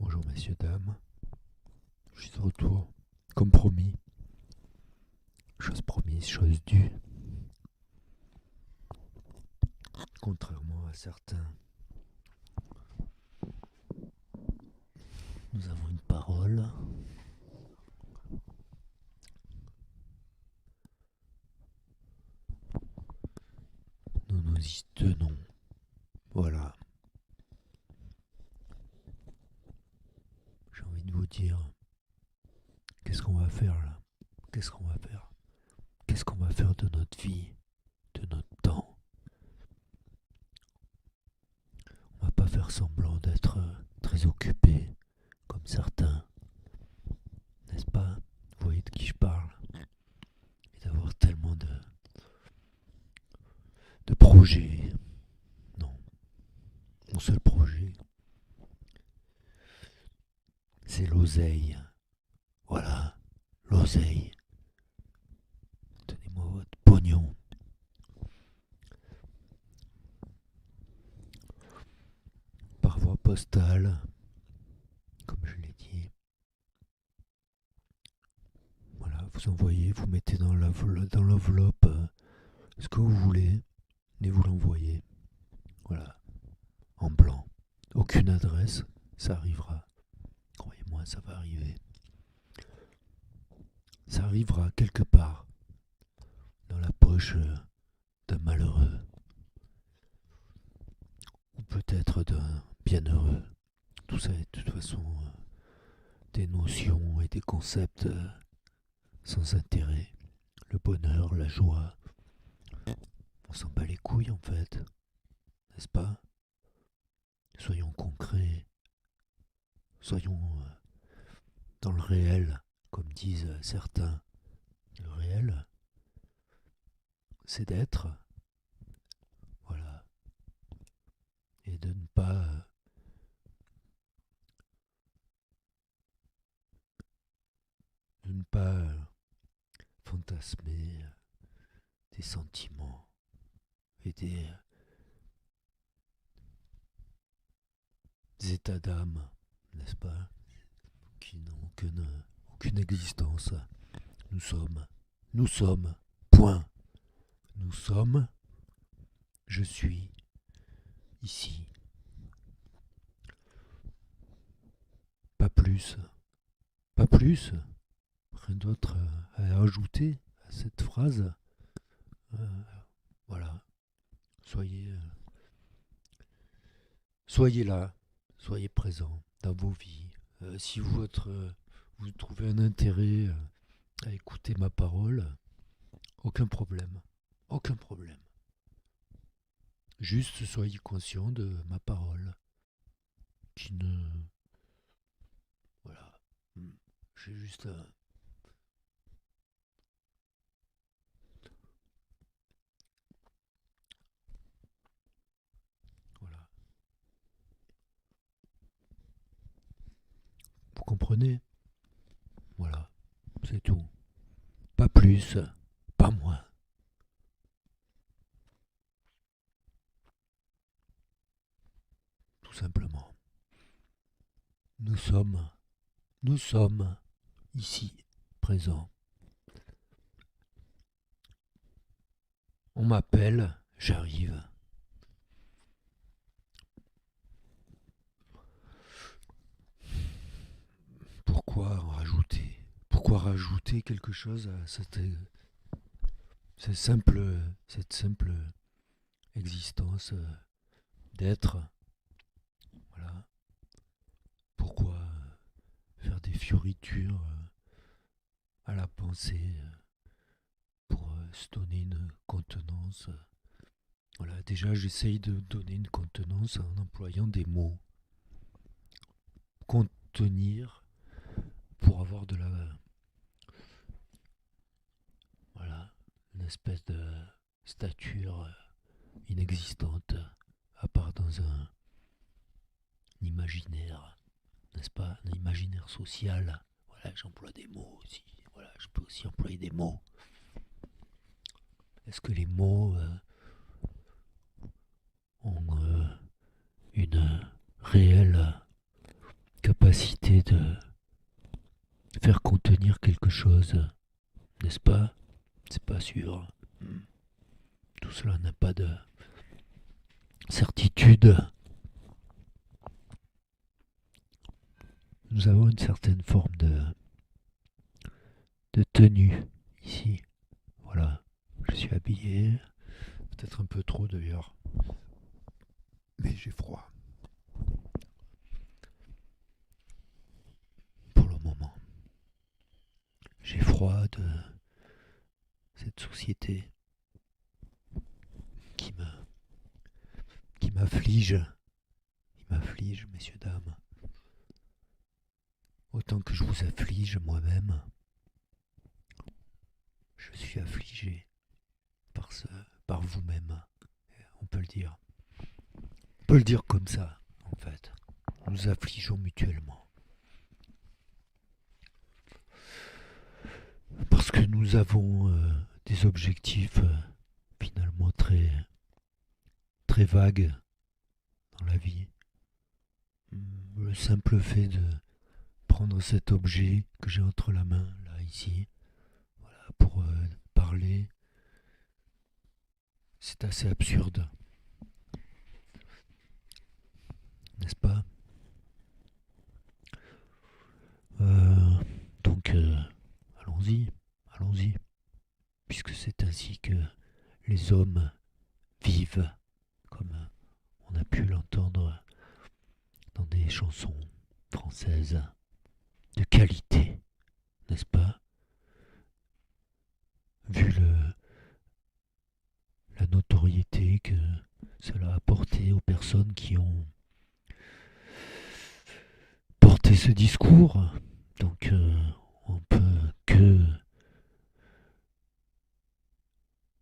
Bonjour messieurs, dames, je suis de retour, comme promis, chose promise, chose due, contrairement à certains, nous avons une parole, nous nous y tenons, voilà, j'ai envie de vous dire, qu'est-ce qu'on va faire là? Qu'est-ce qu'on va faire? Qu'est-ce qu'on va faire de notre vie, de notre temps? On va pas faire semblant d'être très occupé, comme certains, n'est-ce pas? Vous voyez de qui je parle? Et d'avoir tellement de projets. Non, mon seul projet, c'est l'oseille. Voilà, l'oseille. Donnez-moi votre pognon. Par voie postale, comme je l'ai dit. Voilà, vous envoyez, vous mettez dans l'enveloppe ce que vous voulez et vous l'envoyez. Voilà, en blanc. Aucune adresse, ça arrivera. Croyez-moi, ça va arriver. Ça arrivera quelque part dans la poche d'un malheureux ou peut-être d'un bienheureux. Tout ça est de toute façon des notions et des concepts sans intérêt. Le bonheur, la joie, on s'en bat les couilles en fait, n'est-ce pas? Soyons concrets, soyons dans le réel, comme disent certains. Le réel, c'est d'être, voilà, et de ne pas fantasmer des sentiments et des états d'âme, n'est-ce pas, qui n'ont aucune existence. Nous sommes, point. Nous sommes, je suis ici. Pas plus, pas plus. Rien d'autre à ajouter à cette phrase. Euh, voilà. Soyez, soyez là, soyez présents dans vos vies. Si vous trouvez un intérêt à écouter ma parole, aucun problème. Aucun problème. Juste soyez conscient de ma parole. Qui ne. Voilà. J'ai juste à. Voilà. Vous comprenez? Voilà. C'est tout. Pas plus, pas moins. Tout simplement. Nous sommes. Nous sommes ici, présents. On m'appelle, j'arrive. Pourquoi en rajouter? Pourquoi rajouter quelque chose à cette simple existence d'être? Voilà. Pourquoi faire des fioritures à la pensée pour se donner une contenance? Voilà, déjà j'essaye de donner une contenance en employant des mots. Contenir pour avoir de la. Voilà, une espèce de stature inexistante, à part dans un imaginaire, n'est-ce pas? Un imaginaire social. Voilà, j'emploie des mots aussi. Voilà, je peux aussi employer des mots. Est-ce que les mots ont une réelle capacité capacité de faire contenir quelque chose, n'est-ce pas? C'est pas sûr. Tout cela n'a pas de certitude. Nous avons une certaine forme de tenue ici. Voilà, je suis habillé, peut-être un peu trop d'ailleurs, mais j'ai froid. Pour le moment, j'ai froid de cette société qui me, qui m'afflige, messieurs, dames. Autant que je vous afflige moi-même, je suis affligé par vous-même. On peut le dire. On peut le dire comme ça, en fait. Nous affligeons mutuellement. Parce que nous avons des objectifs finalement très, très vagues dans la vie. Le simple fait de prendre cet objet que j'ai entre la main, là, ici, voilà, pour parler, c'est assez absurde. N'est-ce pas? Donc, allons-y, allons-y, puisque c'est ainsi que les hommes vivent, comme on a pu l'entendre dans des chansons françaises de qualité, n'est-ce pas? Vu la notoriété que cela a apporté aux personnes qui ont porté ce discours, donc on peut que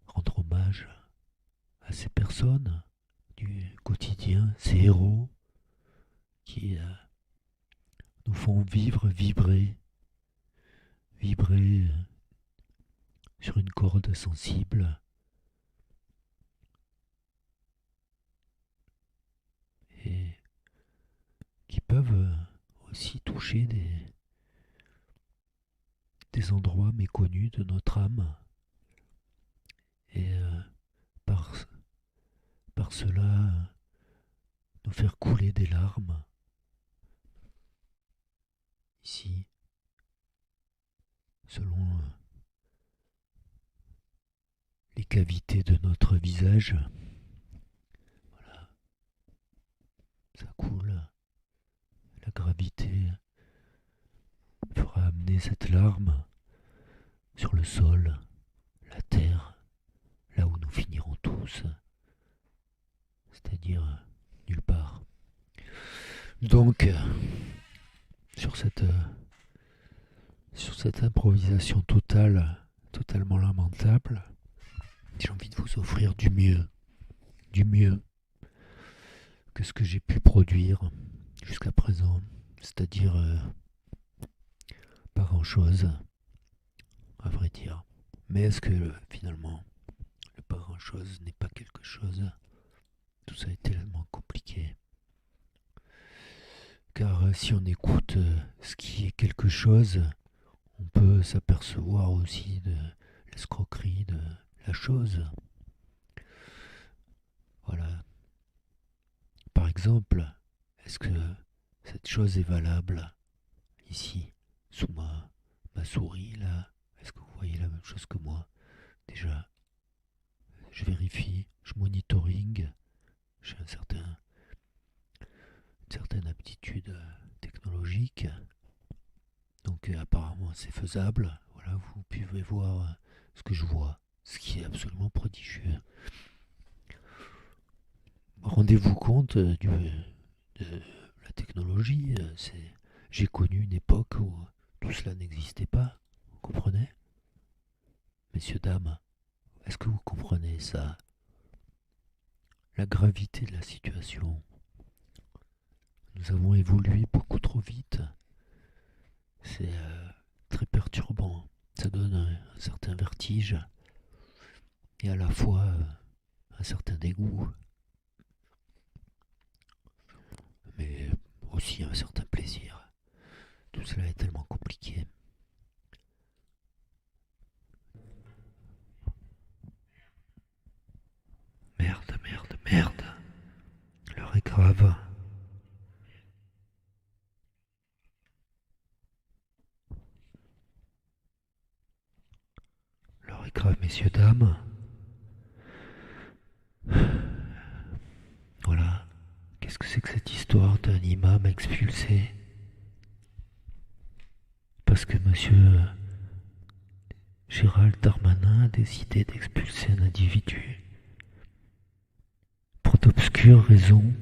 rendre hommage à ces personnes du quotidien, ces héros qui nous font vibrer sur une corde sensible et qui peuvent aussi toucher des endroits méconnus de notre âme et par cela nous faire couler des larmes ici selon les cavités de notre visage. Voilà, ça coule. La gravité fera amener cette larme sur le sol, la terre, là où nous finirons tous, c'est-à-dire nulle part. Donc, sur cette improvisation totalement lamentable, j'ai envie de vous offrir du mieux que ce que j'ai pu produire jusqu'à présent, c'est-à-dire pas grand-chose, à vrai dire. Mais est-ce que finalement, le pas grand-chose n'est pas quelque chose? Tout ça est tellement compliqué. Car si on écoute ce qui est quelque chose, on peut s'apercevoir aussi de l'escroquerie de la chose. Voilà. Par exemple, est-ce que cette chose est valable ici, sous ma souris là? Est-ce que vous voyez la même chose que moi? Déjà, je vérifie, je monitoring, j'ai une certaine aptitude technologique. Donc apparemment c'est faisable. Voilà, vous pouvez voir ce que je vois, ce qui est absolument prodigieux. Rendez-vous compte de la technologie. J'ai connu une époque où tout cela n'existait pas. Vous comprenez? Messieurs, dames, est-ce que vous comprenez ça? La gravité de la situation. Nous avons évolué beaucoup trop vite. C'est très perturbant. Ça donne un certain vertige et à la fois un certain dégoût, mais aussi un certain plaisir. cela est tellement compliqué. Merde, merde, merde. L'heure est grave. L'heure est grave, messieurs, dames. Voilà. Qu'est-ce que c'est que cette histoire d'un imam expulsé? Parce que monsieur Gérald Darmanin a décidé d'expulser un individu. Pour d'obscures raisons.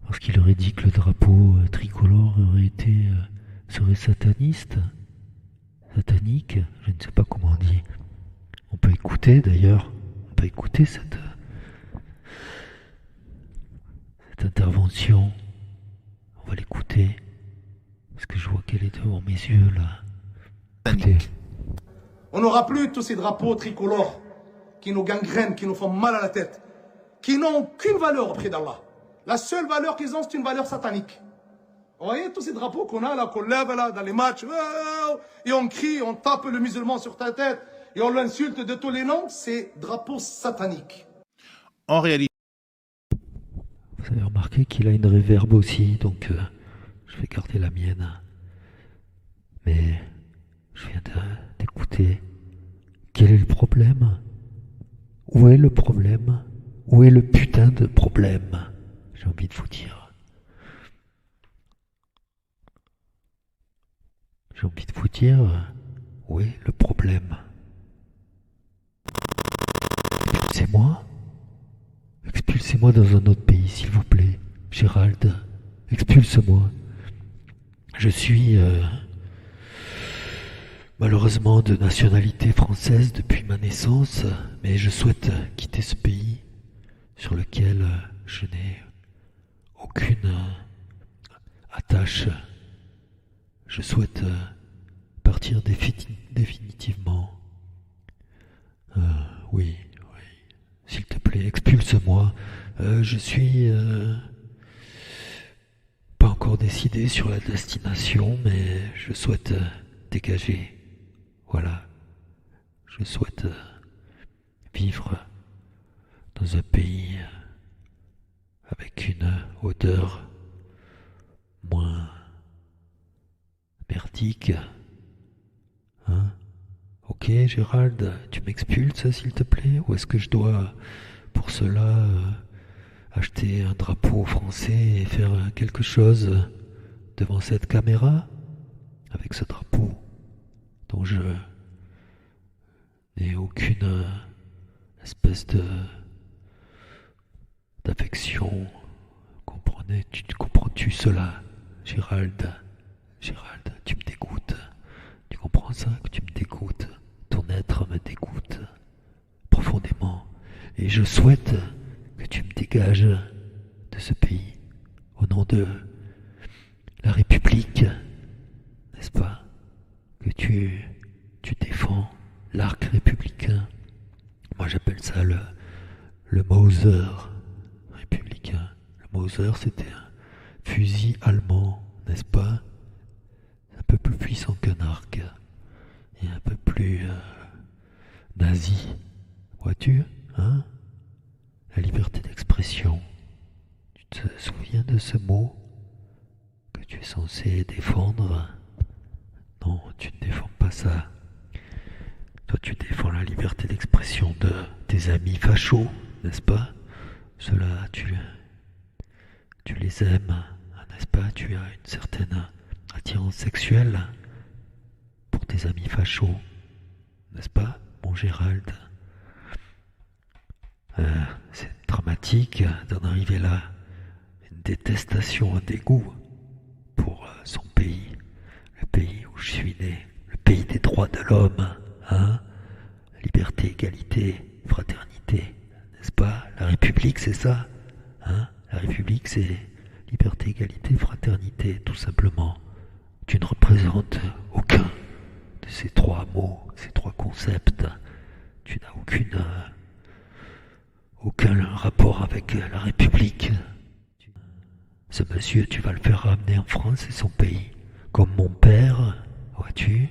Parce qu'il aurait dit que le drapeau tricolore serait satanique, je ne sais pas comment on dit. On peut écouter d'ailleurs, cette intervention. On va l'écouter, parce que je vois qu'elle est devant mes yeux là. Écoutez. On n'aura plus tous ces drapeaux tricolores qui nous gangrènent, qui nous font mal à la tête, qui n'ont aucune valeur auprès d'Allah. La seule valeur qu'ils ont, c'est une valeur satanique. Vous voyez tous ces drapeaux qu'on a là, qu'on lève là dans les matchs, et on crie, on tape le musulman sur ta tête, et on l'insulte de tous les noms, c'est drapeaux sataniques. En réalité, vous avez remarqué qu'il a une réverb aussi, donc je vais garder la mienne. Mais je viens d'écouter. Quel est le problème? Où est le problème? Où est le putain de problème? J'ai envie de vous dire. Où est le problème? Expulsez-moi. Expulsez-moi dans un autre pays, s'il vous plaît. Gérald, expulse-moi. Je suis malheureusement de nationalité française depuis ma naissance, mais je souhaite quitter ce pays sur lequel je n'ai aucune attache. Je souhaite partir définitivement. Oui, s'il te plaît, expulse-moi. Je suis pas encore décidé sur la destination, mais je souhaite dégager. Voilà. Je souhaite vivre dans un pays avec une odeur moins merdique. Hein? Ok, Gérald, tu m'expulses s'il te plaît? Ou est-ce que je dois pour cela acheter un drapeau français et faire quelque chose devant cette caméra avec ce drapeau dont je n'ai aucune espèce d'affection? Comprends-tu cela, Gérald? Gérald, tu me dégoûtes. Tu comprends ça, que tu me dégoûtes? Ton être me dégoûte profondément. Et je souhaite que tu me dégages de ce pays au nom de la République, n'est-ce pas? Que tu défends l'arc républicain. Moi j'appelle ça le Mauser républicain. Le Mauser, c'était un fusil allemand, n'est-ce pas? Un peu plus puissant qu'un arc et un peu plus nazi. Vois-tu, hein? La liberté d'expression. Tu te souviens de ce mot que tu es censé défendre? Non, tu ne défends pas ça. Toi, tu défends la liberté d'expression de tes amis fachos, n'est-ce pas? Ceux-là, tu les aimes, n'est-ce pas? Tu as une certaine attirance sexuelle pour tes amis fachos, n'est-ce pas, mon Gérald? C'est dramatique d'en arriver là. Une détestation, un dégoût pour son pays, le pays où je suis né, le pays des droits de l'homme, hein? Liberté, égalité, fraternité, n'est-ce pas? La République, c'est ça, hein? La République, c'est liberté, égalité, fraternité, tout simplement. Tu ne représentes aucun de ces trois mots, ces trois concepts. Tu n'as aucun rapport avec la République. Ce monsieur, tu vas le faire ramener en France, c'est son pays. Comme mon père, vois-tu,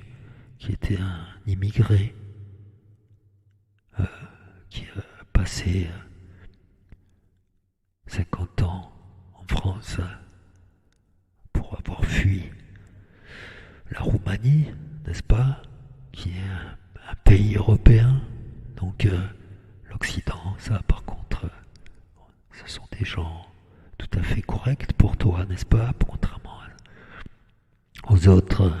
qui était un immigré, qui a passé 50 ans en France pour avoir fui la Roumanie, n'est-ce pas, qui est un pays européen. Donc l'Occident, ça par contre, ce sont des gens tout à fait corrects pour toi, n'est-ce pas, contrairement aux autres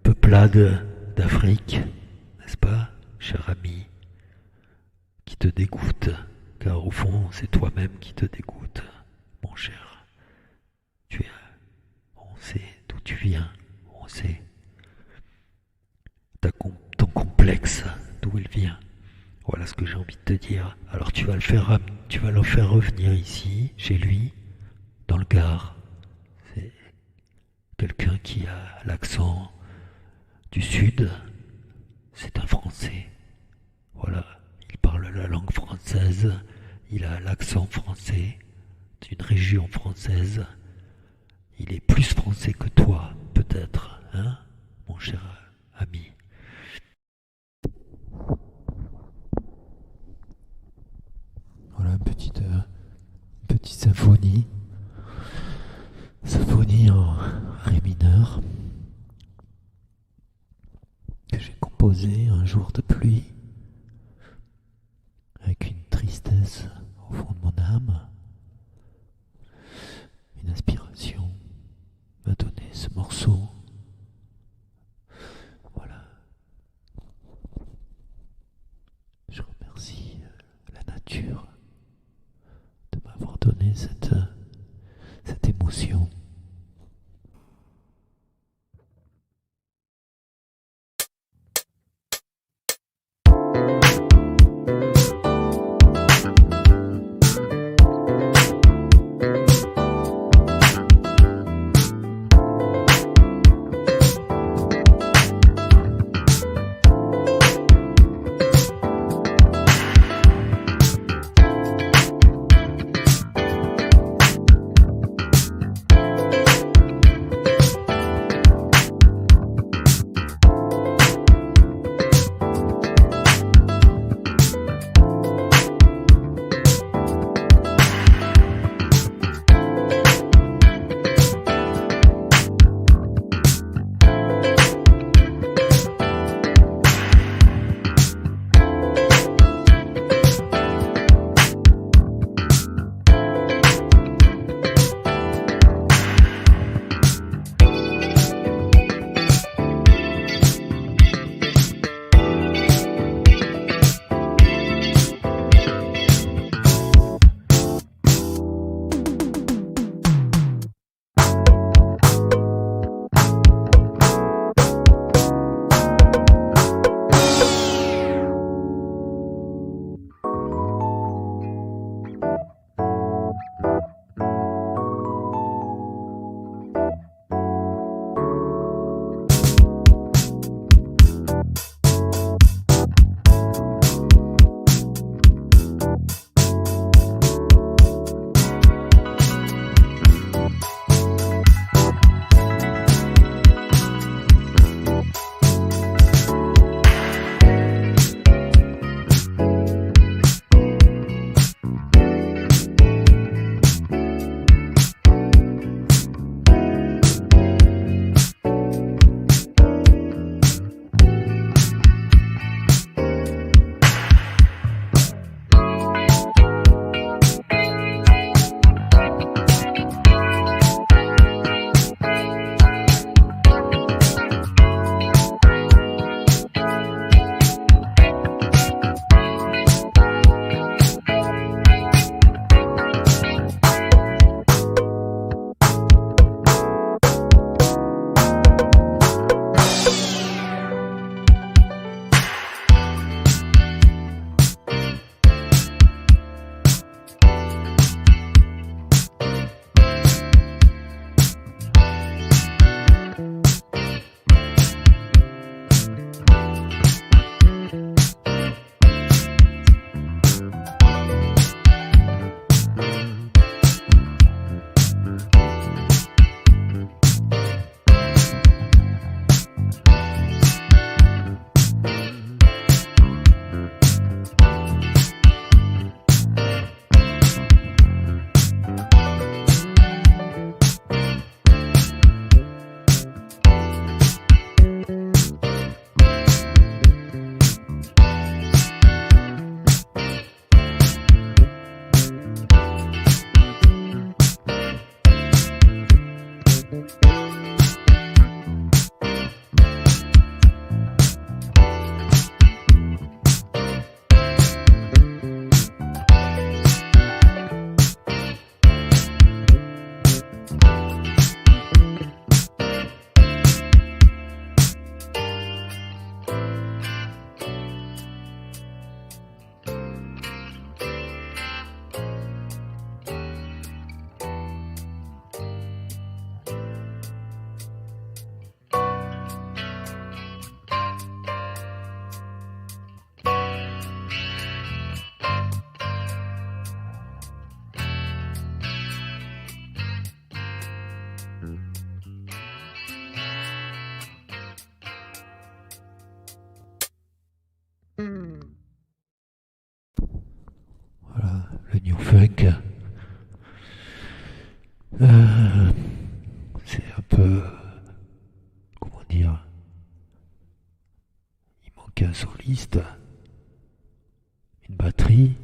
peuplades d'Afrique, n'est-ce pas, cher ami, qui te dégoûtent, car au fond, c'est toi-même qui te dégoûte, mon cher. On sait d'où tu viens, on sait ton complexe, d'où il vient. Voilà ce que j'ai envie de te dire. Alors tu vas le faire revenir ici, chez lui, dans le Gard. C'est quelqu'un qui a l'accent du Sud. C'est un Français. Voilà, il parle la langue française. Il a l'accent français d'une région française. Il est plus français que toi, peut-être, hein, mon cher ami. Voilà, une petite symphonie. Symphonie en ré mineur que j'ai composée un jour de pluie avec une tristesse au fond de mon âme. Une inspiration m'a donné ce morceau. Voilà. Je remercie la nature de m'avoir donné cette émotion. Voilà, le New Funk. C'est un peu... Comment dire? Il manque un soliste, une batterie,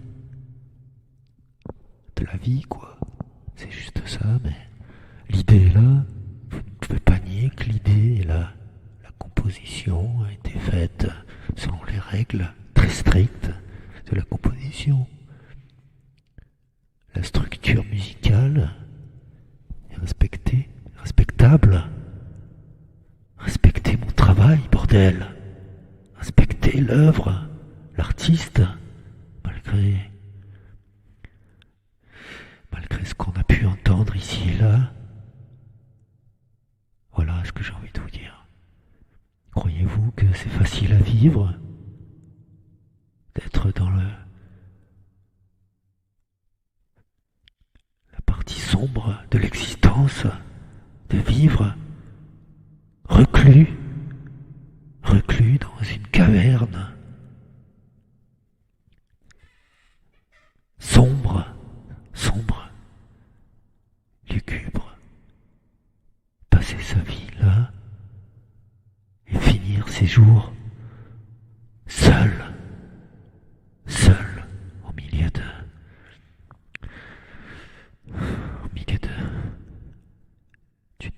de la vie, quoi. C'est juste ça, mais l'idée est là. Vous ne pouvez pas nier que l'idée est là. La composition a été faite selon les règles très strictes de la composition. La structure musicale est respectée, respectable. Respectez mon travail, bordel. Respectez l'œuvre, l'artiste, malgré ce qu'on a pu entendre ici et là. Voilà ce que j'ai envie de vous dire. Croyez-vous que c'est facile à vivre d'être dans la partie sombre de l'existence, de vivre reclus dans une caverne sombre, lugubre, passer sa vie là et finir ses jours seul